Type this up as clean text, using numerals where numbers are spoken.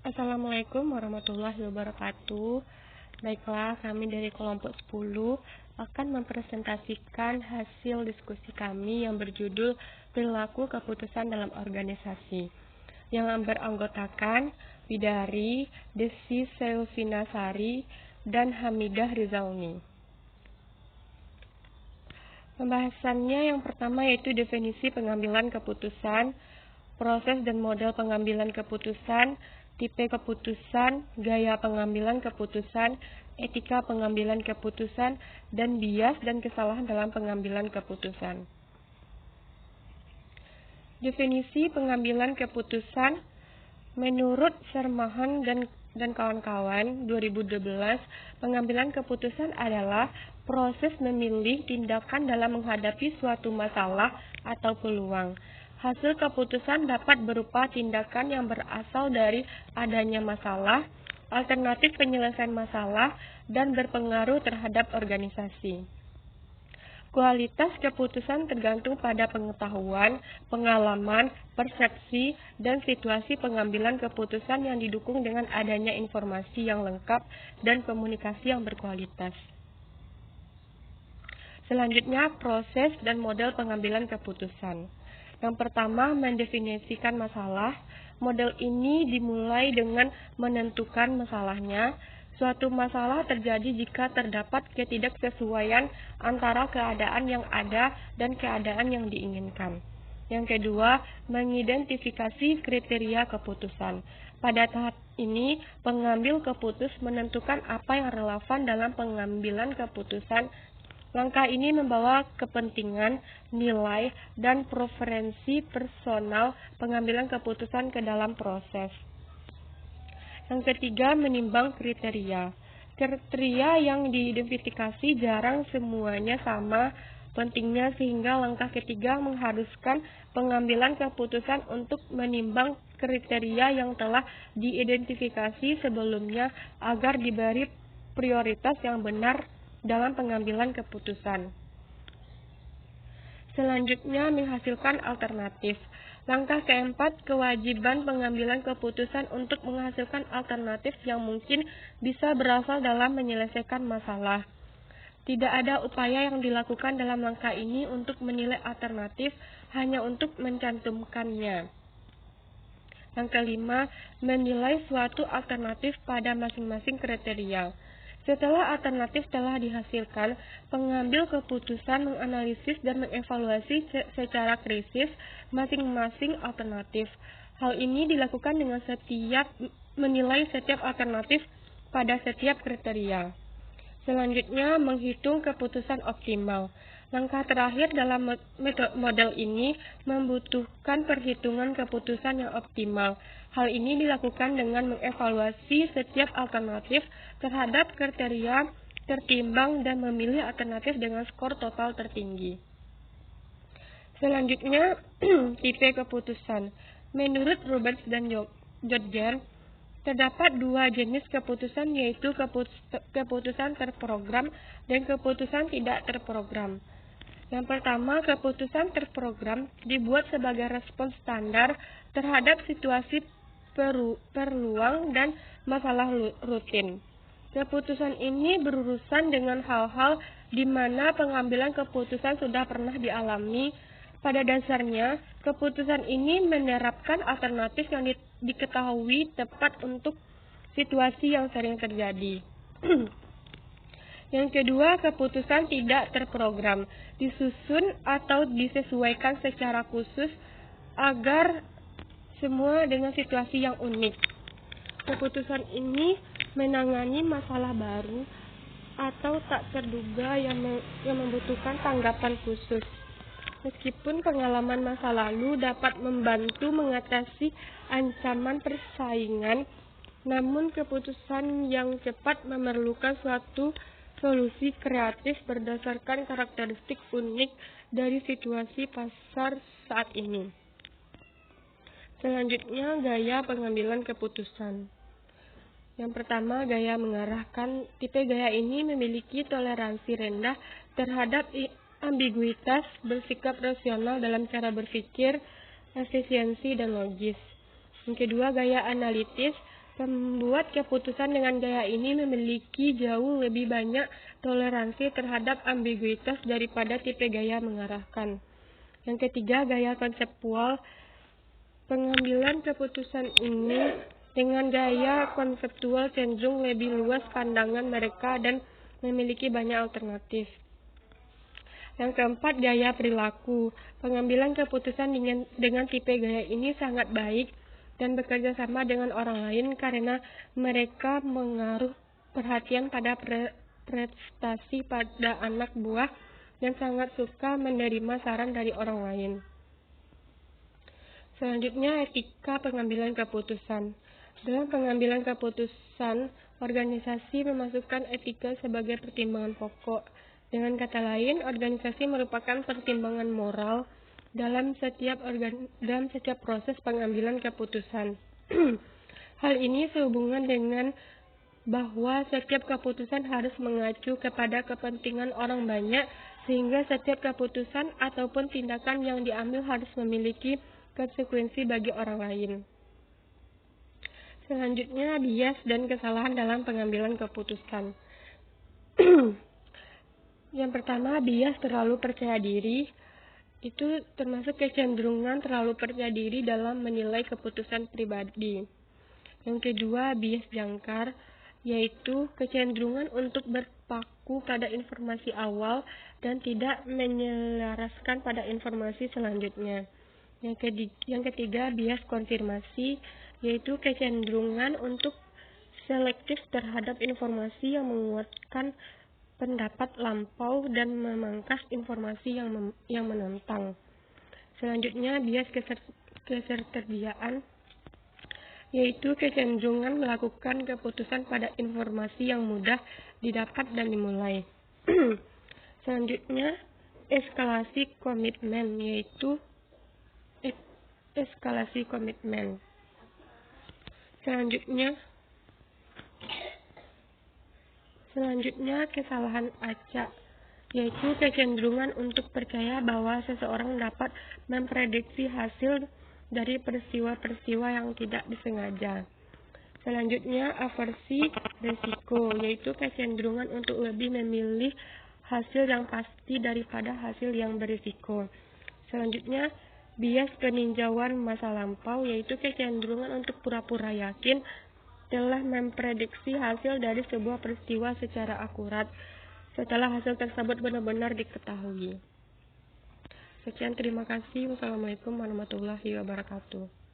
Assalamualaikum warahmatullahi wabarakatuh. Baiklah, kami dari kelompok 10 akan mempresentasikan hasil diskusi kami yang berjudul Perilaku Keputusan dalam Organisasi, yang beranggotakan Widari, Desi Selvinasari, dan Hamidah Rizalmi. Pembahasannya yang pertama yaitu definisi pengambilan keputusan, proses dan model pengambilan keputusan, tipe keputusan, gaya pengambilan keputusan, etika pengambilan keputusan, dan bias dan kesalahan dalam pengambilan keputusan. Definisi pengambilan keputusan menurut Sermahan dan kawan-kawan 2012, pengambilan keputusan adalah proses memilih tindakan dalam menghadapi suatu masalah atau peluang. Hasil keputusan dapat berupa tindakan yang berasal dari adanya masalah, alternatif penyelesaian masalah, dan berpengaruh terhadap organisasi. Kualitas keputusan tergantung pada pengetahuan, pengalaman, persepsi, dan situasi pengambilan keputusan yang didukung dengan adanya informasi yang lengkap dan komunikasi yang berkualitas. Selanjutnya, proses dan model pengambilan keputusan. Yang pertama, mendefinisikan masalah. Model ini dimulai dengan menentukan masalahnya. Suatu masalah terjadi jika terdapat ketidaksesuaian antara keadaan yang ada dan keadaan yang diinginkan. Yang kedua, mengidentifikasi kriteria keputusan. Pada tahap ini, pengambil keputus menentukan apa yang relevan dalam pengambilan keputusan. Langkah ini membawa kepentingan, nilai, dan preferensi personal pengambilan keputusan ke dalam proses. Yang ketiga, menimbang kriteria. Kriteria yang diidentifikasi jarang semuanya sama pentingnya sehingga langkah ketiga mengharuskan pengambilan keputusan untuk menimbang kriteria yang telah diidentifikasi sebelumnya agar diberi prioritas yang benar dalam pengambilan keputusan. Selanjutnya, menghasilkan alternatif. Langkah keempat, kewajiban pengambilan keputusan untuk menghasilkan alternatif yang mungkin bisa berasal dalam menyelesaikan masalah. Tidak ada upaya yang dilakukan dalam langkah ini untuk menilai alternatif, hanya untuk mencantumkannya. Yang kelima, menilai suatu alternatif pada masing-masing kriteria. Setelah alternatif telah dihasilkan, pengambil keputusan menganalisis dan mengevaluasi secara kritis masing-masing alternatif. Hal ini dilakukan dengan menilai setiap alternatif pada setiap kriteria. Selanjutnya, menghitung keputusan optimal. Langkah terakhir dalam model ini membutuhkan perhitungan keputusan yang optimal. Hal ini dilakukan dengan mengevaluasi setiap alternatif terhadap kriteria tertimbang dan memilih alternatif dengan skor total tertinggi. Selanjutnya, tipe keputusan. Menurut Roberts dan Jodger, terdapat dua jenis keputusan, yaitu keputusan terprogram dan keputusan tidak terprogram. Yang pertama, keputusan terprogram dibuat sebagai respons standar terhadap situasi peluang dan masalah rutin. Keputusan ini berurusan dengan hal-hal di mana pengambilan keputusan sudah pernah dialami. Pada dasarnya, keputusan ini menerapkan alternatif yang diketahui tepat untuk situasi yang sering terjadi. Yang kedua, keputusan tidak terprogram, disusun atau disesuaikan secara khusus agar semua dengan situasi yang unik. Keputusan ini menangani masalah baru atau tak terduga yang membutuhkan tanggapan khusus. Meskipun pengalaman masa lalu dapat membantu mengatasi ancaman persaingan, namun keputusan yang cepat memerlukan suatu solusi kreatif berdasarkan karakteristik unik dari situasi pasar saat ini. Selanjutnya, gaya pengambilan keputusan. Yang pertama, gaya mengarahkan. Tipe gaya ini memiliki toleransi rendah terhadap ambiguitas, bersikap rasional dalam cara berpikir, efisiensi, dan logis. Yang kedua, gaya analitis. Pembuat keputusan dengan gaya ini memiliki jauh lebih banyak toleransi terhadap ambiguitas daripada tipe gaya mengarahkan. Yang ketiga, gaya konseptual. Pengambilan keputusan ini dengan gaya konseptual cenderung lebih luas pandangan mereka dan memiliki banyak alternatif. Yang keempat, gaya perilaku. Pengambilan keputusan dengan tipe gaya ini sangat baik dan bekerja sama dengan orang lain karena mereka menaruh perhatian pada prestasi pada anak buah dan sangat suka menerima saran dari orang lain. Selanjutnya, etika pengambilan keputusan. Dalam pengambilan keputusan, organisasi memasukkan etika sebagai pertimbangan pokok. Dengan kata lain, organisasi merupakan pertimbangan moral dalam setiap proses pengambilan keputusan. Hal ini sehubungan dengan bahwa setiap keputusan harus mengacu kepada kepentingan orang banyak, sehingga setiap keputusan ataupun tindakan yang diambil harus memiliki konsekuensi bagi orang lain. Selanjutnya, bias dan kesalahan dalam pengambilan keputusan. Yang pertama, bias terlalu percaya diri. Itu termasuk kecenderungan terlalu percaya diri dalam menilai keputusan pribadi. Yang kedua, bias jangkar, yaitu kecenderungan untuk berpaku pada informasi awal dan tidak menyelaraskan pada informasi selanjutnya. Yang ketiga, bias konfirmasi, yaitu kecenderungan untuk selektif terhadap informasi yang menguatkan pendapat lampau dan memangkas informasi yang menentang. Selanjutnya, bias ketersediaan, yaitu kecenderungan melakukan keputusan pada informasi yang mudah didapat dan dimulai. Selanjutnya, eskalasi komitmen, yaitu eskalasi komitmen. Selanjutnya, kesalahan acak, yaitu kecenderungan untuk percaya bahwa seseorang dapat memprediksi hasil dari peristiwa-peristiwa yang tidak disengaja. Selanjutnya, aversi risiko, yaitu kecenderungan untuk lebih memilih hasil yang pasti daripada hasil yang berisiko. Selanjutnya, bias peninjauan masa lampau, yaitu kecenderungan untuk pura-pura yakin telah memprediksi hasil dari sebuah peristiwa secara akurat setelah hasil tersebut benar-benar diketahui. Sekian, terima kasih. Wassalamualaikum warahmatullahi wabarakatuh.